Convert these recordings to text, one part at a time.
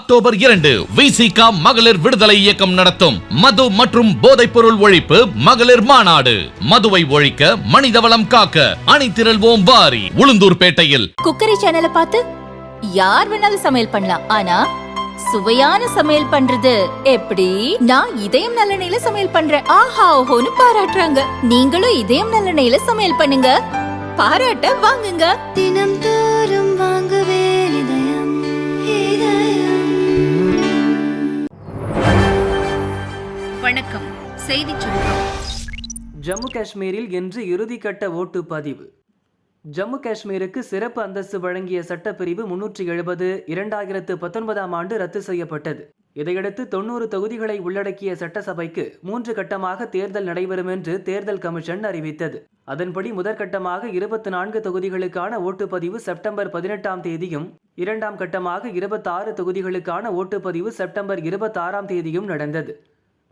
October 2 விசிக மகளிர் விடுதலை இயக்கம் நடத்தும் மது மற்றும் போதைப் பொருள் ஒழிப்பு மகளிர் மாநாடு. மதுவை ஒழிக்க, மனிதவளம் காக்க அணிதிரள்வோம் வாரி. உளுந்தூர்பேட்டையில் குக்கரி சேனலை பார்த்து யார் வேணாலும் சமையல் பண்ணலாம். ஆனா சுவையான சமையல் பண்றது எப்படி? நான் இதயம் நல்லெண்ணெயில சமையல் பண்றேன். ஆஹா ஓஹோன்னு பாராட்டுறாங்க. நீங்களும் இதயம் நல்லெண்ணெயில சமையல் பண்ணுங்க, பாராட்ட வாங்குங்க. தினம் தோறும் வாங்குவே இதயம் இதயம். வணக்கம். செய்திச் சுருக்கம். ஜம்மு காஷ்மீரில் இன்று இறுதிக்கட்ட ஓட்டு பதிவு. ஜம்மு காஷ்மீருக்கு சிறப்பு அந்தஸ்து வழங்கிய சட்டப்பிரிவு 370 2019 ஆண்டு ரத்து செய்யப்பட்டது. இதையடுத்து 90 தொகுதிகளை உள்ளடக்கிய சட்டசபைக்கு 3 கட்டமாக தேர்தல் நடைபெறும் என்று தேர்தல் கமிஷன் அறிவித்தது. அதன்படி முதற்கட்டமாக 24 தொகுதிகளுக்கான ஓட்டுப்பதிவு செப்டம்பர் 18ஆம் தேதியும், இரண்டாம் கட்டமாக 26 தொகுதிகளுக்கான ஓட்டுப்பதிவு செப்டம்பர் 26ஆம் தேதியும் நடந்தது.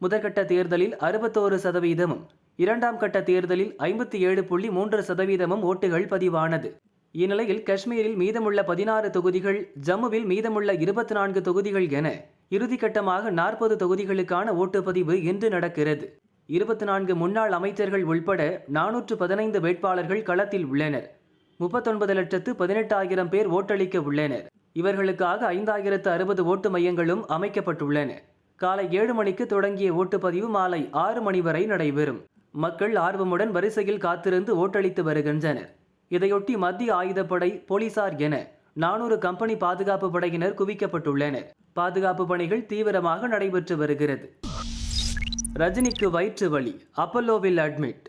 முதற்கட்ட தேர்தலில் 61%, இரண்டாம் கட்ட தேர்தலில் 57.3% ஓட்டுகள் பதிவானது. இந்நிலையில் காஷ்மீரில் மீதமுள்ள 16 தொகுதிகள், ஜம்முவில் மீதமுள்ள 24 தொகுதிகள் என இறுதிக்கட்டமாக 40 தொகுதிகளுக்கான ஓட்டுப்பதிவு இன்று நடக்கிறது. 24 முன்னாள் அமைச்சர்கள் உள்பட 415 வேட்பாளர்கள் களத்தில் உள்ளனர். 39,18,000 பேர் ஓட்டளிக்க உள்ளனர். இவர்களுக்காக 5,060 ஓட்டு மையங்களும் அமைக்கப்பட்டுள்ளன. காலை 7 மணிக்கு தொடங்கிய ஓட்டுப்பதிவு மாலை 6 மணி வரை நடைபெறும். மக்கள் ஆர்வமுடன் வரிசையில் காத்திருந்து ஓட்டளித்து வருகின்றனர். இதையொட்டி மத்திய ஆயுதப்படை, போலீசார் என 400 கம்பெனி பாதுகாப்பு படையினர் குவிக்கப்பட்டுள்ளனர். பாதுகாப்பு பணிகள் தீவிரமாக நடைபெற்று வருகிறது. ரஜினிக்கு வயிற்று வலி, அப்பல்லோவில் அட்மிட்.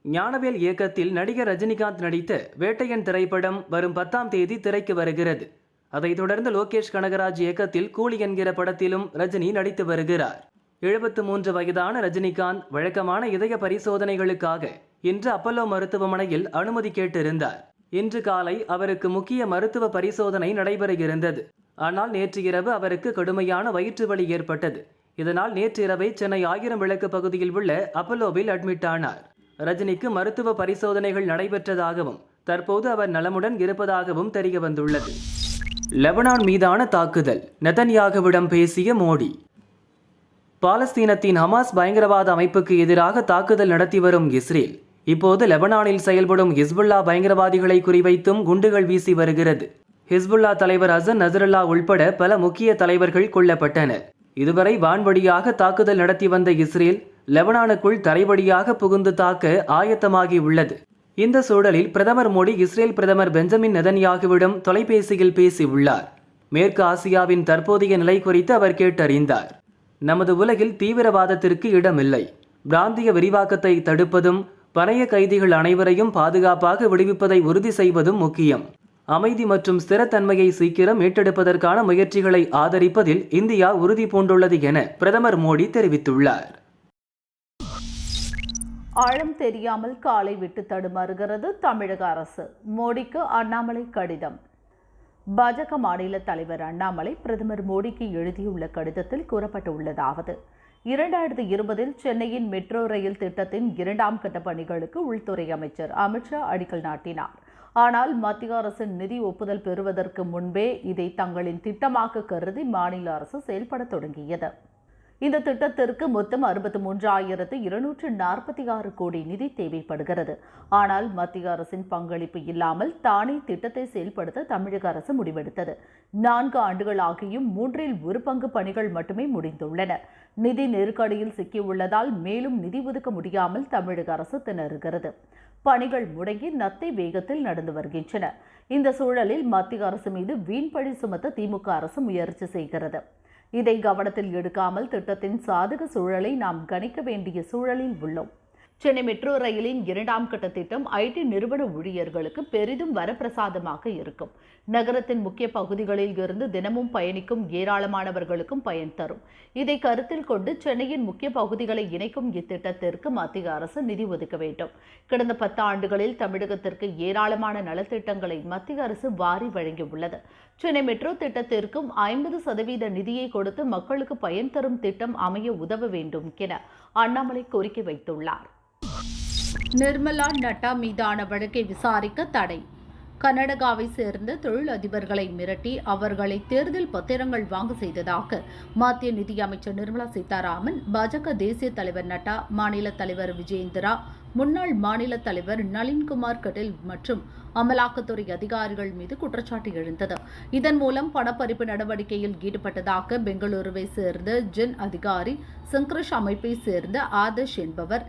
ஞானவேல் இயக்கத்தில் நடிகர் ரஜினிகாந்த் நடித்த வேட்டையன் திரைப்படம் வரும் 10ஆம் தேதி திரைக்கு வருகிறது. அதைத் தொடர்ந்து லோகேஷ் கனகராஜ் இயக்கத்தில் கூலி என்கிற படத்திலும் ரஜினி நடித்து வருகிறார். 73 வயதான ரஜினிகாந்த் வழக்கமான இதய பரிசோதனைகளுக்காக இன்று அப்பல்லோ மருத்துவமனையில் அனுமதி கேட்டிருந்தார். இன்று காலை அவருக்கு முக்கிய மருத்துவ பரிசோதனை நடைபெற இருந்தது. ஆனால் நேற்று இரவு அவருக்கு கடுமையான வயிற்று வலி ஏற்பட்டது. இதனால் நேற்று இரவை சென்னை 1000 விளக்கு பகுதியில் உள்ள அப்பல்லோவில் அட்மிட் ஆனார். ரஜினிக்கு மருத்துவ பரிசோதனைகள் நடைபெற்றதாகவும் தற்போது அவர் நலமுடன் இருப்பதாகவும் தெரிய வந்துள்ளது. லெபனான் மீதான தாக்குதல், நெதன்யாகுவிடம் பேசிய மோடி. பாலஸ்தீனத்தின் ஹமாஸ் பயங்கரவாத அமைப்புக்கு எதிராக தாக்குதல் நடத்தி வரும் இஸ்ரேல் இப்போது லெபனானில் செயல்படும் ஹிஸ்புல்லா பயங்கரவாதிகளை குறிவைத்தும் குண்டுகள் வீசி வருகிறது. ஹிஸ்புல்லா தலைவர் ஹசன் நசரல்லா உள்பட பல முக்கிய தலைவர்கள் கொல்லப்பட்டனர். இதுவரை வான்வழியாக தாக்குதல் நடத்தி வந்த இஸ்ரேல் லெபனானுக்குள் தரைவழியாக புகுந்து தாக்க ஆயத்தமாகி உள்ளது. இந்த சூழலில் பிரதமர் மோடி இஸ்ரேல் பிரதமர் பெஞ்சமின் நெதன்யாகுவிடம் தொலைபேசியில் பேசியுள்ளார். மேற்கு ஆசியாவின் தற்போதைய நிலை குறித்து அவர் கேட்டறிந்தார். நமது உலகில் தீவிரவாதத்திற்கு இடமில்லை. பிராந்திய விரிவாக்கத்தை தடுப்பதும் பணைய கைதிகள் அனைவரையும் பாதுகாப்பாக விடுவிப்பதை உறுதி செய்வதும் முக்கியம். அமைதி மற்றும் ஸ்திரத்தன்மையை சீக்கிரம் மீட்டெடுப்பதற்கான முயற்சிகளை ஆதரிப்பதில் இந்தியா உறுதி பூண்டுள்ளது என பிரதமர் மோடி தெரிவித்துள்ளார். ஆழம் தெரியாமல் காலை விட்டு தடுமாறுகிறது தமிழக அரசு. மோடிக்கு அண்ணாமலை கடிதம். பாஜக மாநில தலைவர் அண்ணாமலை பிரதமர் மோடிக்கு எழுதியுள்ள கடிதத்தில் கூறப்பட்டுள்ளதாவது: 2020 சென்னையின் மெட்ரோ ரயில் திட்டத்தின் 2ஆம் கட்ட பணிகளுக்கு உள்துறை அமைச்சர் அமித்ஷா அடிக்கல் நாட்டினார். ஆனால் மத்திய அரசின் நிதி ஒப்புதல் பெறுவதற்கு முன்பே இதை தங்களின் திட்டமாக கருதி மாநில அரசு செயல்பட தொடங்கியது. இந்த திட்டத்திற்கு மொத்தம் 63,246 கோடி நிதி தேவைப்படுகிறது. ஆனால் மத்திய அரசின் பங்களிப்பு இல்லாமல் தானே திட்டத்தை செயல்படுத்த தமிழக அரசு முடிவெடுத்தது. 4 ஆண்டுகள் ஆகியும் 1/3 பங்கு பணிகள் மட்டுமே முடிந்துள்ளன. நிதி நெருக்கடியில் சிக்கியுள்ளதால் மேலும் நிதி ஒதுக்க முடியாமல் தமிழக அரசு திணறுகிறது. பணிகள் முடங்கி நத்தை வேகத்தில் நடந்து வருகின்றன. இந்த சூழலில் மத்திய அரசு மீது வீண்பழி சுமத்த திமுக அரசு முயற்சி செய்கிறது. இதை கவனத்தில் எடுக்காமல் திட்டத்தின் சாதக சூழலை நாம் கணிக்க வேண்டிய சூழலில் உள்ளோம். சென்னை மெட்ரோ ரயிலின் 2ஆம் கட்ட திட்டம் ஐடி நிறுவன ஊழியர்களுக்கு பெரிதும் வரப்பிரசாதமாக இருக்கும். நகரத்தின் முக்கிய பகுதிகளில் இருந்து தினமும் பயணிக்கும் ஏராளமானவர்களுக்கும் பயன் தரும். இதை கருத்தில் கொண்டு சென்னையின் முக்கிய பகுதிகளை இணைக்கும் இத்திட்டத்திற்கு மத்திய அரசு நிதி ஒதுக்க வேண்டும். கடந்த 10 ஆண்டுகளில் தமிழகத்திற்கு ஏராளமான நலத்திட்டங்களை மத்திய அரசு வாரி வழங்கியுள்ளது. சென்னை மெட்ரோ திட்டத்திற்கும் 50% நிதியை கொடுத்து மக்களுக்கு பயன் தரும் திட்டம் அமைய உதவ வேண்டும் என அண்ணாமலை கோரிக்கை வைத்துள்ளார். நிர்மலா நட்டா மீதான வழக்கை விசாரிக்க தடை. கர்நாடகாவை சேர்ந்த தொழிலதிபர்களை மிரட்டி அவர்களை தேர்தல் பத்திரங்கள் வாங்க செய்ததாக மத்திய நிதியமைச்சர் நிர்மலா சீதாராமன், பாஜக தேசிய தலைவர் நட்டா, மாநில தலைவர் விஜயேந்திரா, முன்னாள் மாநில தலைவர் நளின்குமார் கட்டீல் மற்றும் அமலாக்கத்துறை அதிகாரிகள் மீது குற்றச்சாட்டு எழுந்தது. இதன் மூலம் பணப்பறிப்பு நடவடிக்கையில் ஈடுபட்டதாக பெங்களூருவை சேர்ந்த ஜென் அதிகாரி, சங்கர்ஷ் அமைப்பை சேர்ந்த ஆதர்ஷ் என்பவர்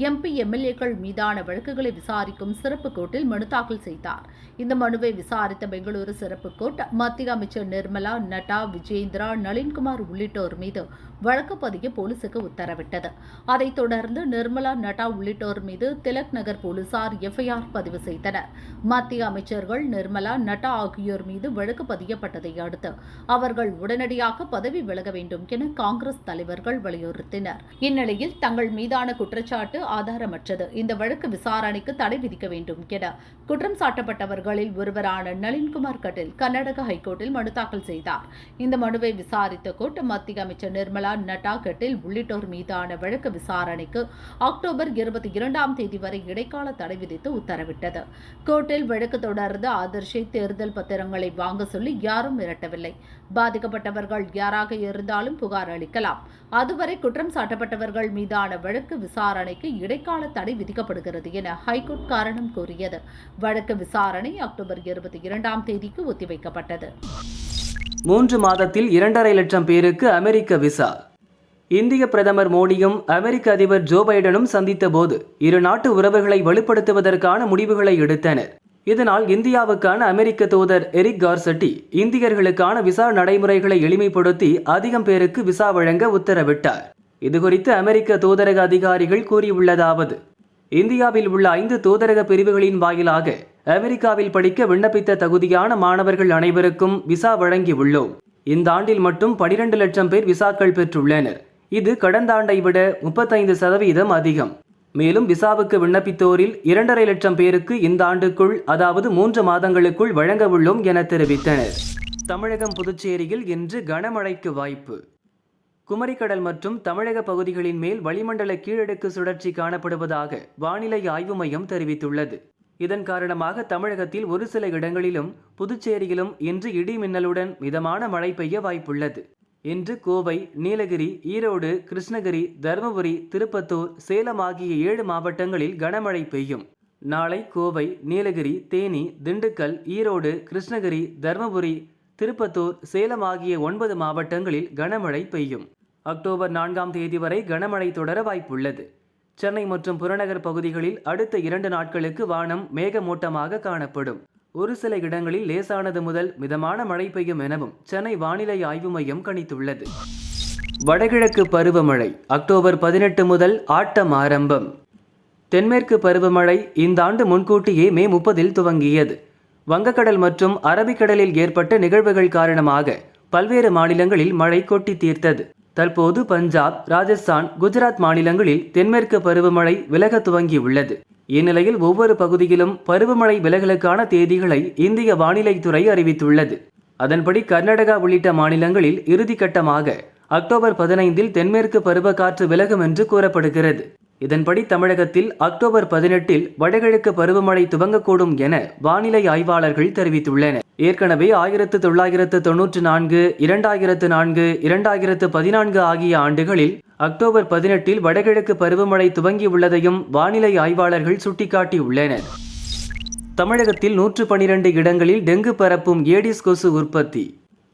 MP, MLAக்கள் மீதான வழக்குகளை விசாரிக்கும் சிறப்பு கோர்ட்டில் மனு தாக்கல் செய்தார். இந்த மனுவை விசாரித்த பெங்களூரு சிறப்பு கோர்ட் மத்திய அமைச்சர் நிர்மலா, நட்டா, விஜயேந்திரா, நளின்குமார் உள்ளிட்டோர் மீது வழக்கு பதிய போலீசுக்கு உத்தரவிட்டது. அதைத் தொடர்ந்து நிர்மலா, நட்டா உள்ளிட்டோர் மீது திலக் நகர் போலீசார் FIR பதிவு செய்தனர். மத்திய அமைச்சர்கள் நிர்மலா, நட்டா ஆகியோர் மீது வழக்கு பதியப்பட்டதை அடுத்து அவர்கள் உடனடியாக பதவி விலக வேண்டும் என காங்கிரஸ் தலைவர்கள் வலியுறுத்தினர். இந்நிலையில் தங்கள் மீதான குற்றச்சாட்டு ஆதாரமற்றது, இந்த வழக்கு விசாரணைக்கு தடை விதிக்க வேண்டும் என குற்றம் சாட்டப்பட்டவர்களில் ஒருவரான நளின்குமார் கட்டீல் கர்நாடக ஹைகோர்ட்டில் மனு தாக்கல் செய்தார். இந்த மனுவை விசாரித்த கோர்ட் மத்திய அமைச்சர் நிர்மலா, நட்டா, கட்டீல் உள்ளிட்டோர் மீதான வழக்கு விசாரணைக்கு அக்டோபர் 22ஆம் தேதி வரை இடைக்கால தடை விதித்து உத்தரவிட்டது. கோர்ட்டில் வழக்கு தொடர்ந்து ஆதர்ஷை தேர்தல் பத்திரங்களை வாங்க சொல்லி யாரும் மிரட்டவில்லை. பாதிக்கப்பட்டவர்கள் யாராக இருந்தாலும் புகார் அளிக்கலாம். அதுவரை குற்றம் சாட்டப்பட்டவர்கள் மீதான வழக்கு விசாரணைக்கு இடைக்கால தடை விதிக்கப்படுகிறது என ஹைகோர்ட் காரணம் கூறியது. வழக்கு விசாரணை அக்டோபர் 22ஆம் தேதிக்கு ஒத்திவைக்கப்பட்டது. 3 மாதத்தில் 2.5 லட்சம் பேருக்கு அமெரிக்க விசா. இந்திய பிரதமர் மோடியும் அமெரிக்க அதிபர் ஜோ பைடனும் சந்தித்த போது இரு நாட்டு உறவுகளை வலுப்படுத்துவதற்கான முடிவுகளை எடுத்தனர். இதனால் இந்தியாவுக்கான அமெரிக்க தூதர் எரிக் கார்செட்டி இந்தியர்களுக்கான விசா நடைமுறைகளை எளிமைப்படுத்தி அதிகம் பேருக்கு விசா வழங்க உத்தரவிட்டார். இதுகுறித்து அமெரிக்க தூதரக அதிகாரிகள் கூறியுள்ளதாவது: இந்தியாவில் உள்ள 5 தூதரக பிரிவுகளின் வாயிலாக அமெரிக்காவில் படிக்க விண்ணப்பித்த தகுதியான மாணவர்கள் அனைவருக்கும் விசா வழங்கியுள்ளோம். இந்த ஆண்டில் மட்டும் 12 லட்சம் பேர் விசாக்கள் பெற்றுள்ளனர். இது கடந்த ஆண்டை விட 35% அதிகம். மேலும் விசாவுக்கு விண்ணப்பித்தோரில் 2.5 லட்சம் பேருக்கு இந்த ஆண்டுக்குள், அதாவது 3 மாதங்களுக்குள் வழங்க உள்ளோம் என தெரிவித்தனர். தமிழகம், புதுச்சேரியில் இன்று கனமழைக்கு வாய்ப்பு. குமரிக்கடல் மற்றும் தமிழக பகுதிகளின் மேல் வளிமண்டல கீழடுக்கு சுழற்சி காணப்படுவதாக வானிலை ஆய்வு மையம் தெரிவித்துள்ளது. இதன் காரணமாக தமிழகத்தில் ஒரு சில இடங்களிலும் புதுச்சேரியிலும் இன்று இடி மின்னலுடன் மிதமான மழை பெய்ய வாய்ப்புள்ளது. இன்று கோவை, நீலகிரி, ஈரோடு, கிருஷ்ணகிரி, தருமபுரி, திருப்பத்தூர், சேலம் ஆகிய 7 மாவட்டங்களில் கனமழை பெய்யும். நாளை கோவை, நீலகிரி, தேனி, திண்டுக்கல், ஈரோடு, கிருஷ்ணகிரி, தருமபுரி, திருப்பத்தூர், சேலம் ஆகிய 9 மாவட்டங்களில் கனமழை பெய்யும். அக்டோபர் 4ஆம் தேதி வரை கனமழை தொடர வாய்ப்புள்ளது. சென்னை மற்றும் புறநகர் பகுதிகளில் அடுத்த 2 நாட்களுக்கு வானம் மேகமூட்டமாக காணப்படும். ஒரு சில இடங்களில் லேசானது முதல் மிதமான மழை பெய்யும் எனவும் சென்னை வானிலை ஆய்வு மையம் கணித்துள்ளது. வடகிழக்கு பருவமழை அக்டோபர் 18 முதல் ஆட்டம் ஆரம்பம். தென்மேற்கு பருவமழை இந்த ஆண்டு முன்கூட்டியே மே 30இல் துவங்கியது. வங்கக்கடல் மற்றும் அரபிக்கடலில் ஏற்பட்ட நிகழ்வுகள் காரணமாக பல்வேறு மாநிலங்களில் மழை கொட்டி தீர்த்தது. தற்போது பஞ்சாப், ராஜஸ்தான், குஜராத் மாநிலங்களில் தென்மேற்கு பருவமழை விலக துவங்கியுள்ளது. இந்நிலையில் ஒவ்வொரு பகுதியிலும் பருவமழை விலகலுக்கான தேதிகளை இந்திய வானிலை துறை அறிவித்துள்ளது. அதன்படி கர்நாடகா உள்ளிட்ட மாநிலங்களில் இறுதிக்கட்டமாக அக்டோபர் 15இல் தென்மேற்கு பருவக்காற்று விலகும் என்று கூறப்படுகிறது. இதன்படி தமிழகத்தில் அக்டோபர் 18இல் வடகிழக்கு பருவமழை துவங்கக்கூடும் என வானிலை ஆய்வாளர்கள் தெரிவித்துள்ளனர். ஏற்கனவே 1994, 2004, 2014 ஆகிய ஆண்டுகளில் அக்டோபர் 18இல் வடகிழக்கு பருவமழை துவங்கியுள்ளதையும் வானிலை ஆய்வாளர்கள் சுட்டிக்காட்டியுள்ளனர். தமிழகத்தில் 112 இடங்களில் டெங்கு பரப்பும் ஏடிஸ் கொசு உற்பத்தி.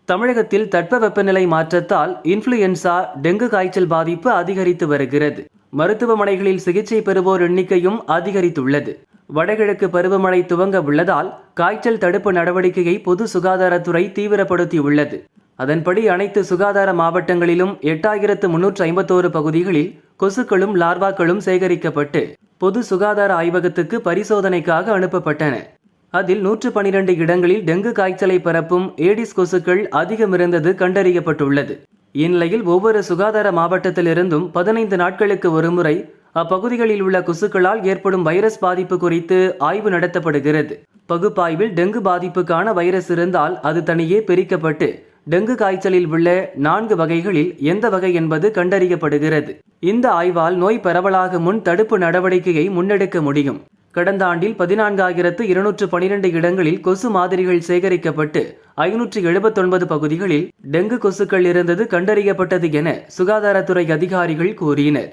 தமிழகத்தில் தட்பவெப்பநிலை மாற்றத்தால் இன்ஃப்ளூயன்சா, டெங்கு காய்ச்சல் பாதிப்பு அதிகரித்து வருகிறது. மருத்துவமனைகளில் சிகிச்சை பெறுவோர் எண்ணிக்கையும் அதிகரித்துள்ளது. வடகிழக்கு பருவமழை துவங்க உள்ளதால் காய்ச்சல் தடுப்பு நடவடிக்கையை பொது சுகாதாரத்துறை தீவிரப்படுத்தியுள்ளது. அதன்படி அனைத்து சுகாதார மாவட்டங்களிலும் 8351 பகுதிகளில் கொசுக்களும் லார்வாக்களும் சேகரிக்கப்பட்டு பொது சுகாதார ஆய்வகத்துக்கு பரிசோதனைக்காக அனுப்பப்பட்டன. அதில் 112 இடங்களில் டெங்கு காய்ச்சலை பரப்பும் ஏடிஸ் கொசுக்கள் அதிகம் இருந்தது கண்டறியப்பட்டுள்ளது. இந்நிலையில் ஒவ்வொரு சுகாதார மாவட்டத்திலிருந்தும் 15 நாட்களுக்கு ஒருமுறை அப்பகுதிகளில் உள்ள கொசுக்களால் ஏற்படும் வைரஸ் பாதிப்பு குறித்து ஆய்வு நடத்தப்படுகிறது. பகுப்பாய்வில் டெங்கு பாதிப்புக்கான வைரஸ் இருந்தால் அது தனியே பிரிக்கப்பட்டு டெங்கு காய்ச்சலில் உள்ள 4 வகைகளில் எந்த வகை என்பது கண்டறியப்படுகிறது. இந்த ஆய்வால் நோய் பரவலாக முன் தடுப்பு நடவடிக்கையை முன்னெடுக்க முடியும். கடந்த ஆண்டில் 14,212 இடங்களில் கொசு மாதிரிகள் சேகரிக்கப்பட்டு 579 பகுதிகளில் டெங்கு கொசுக்கள் இருந்தது கண்டறியப்பட்டது என சுகாதாரத்துறை அதிகாரிகள் கூறினர்.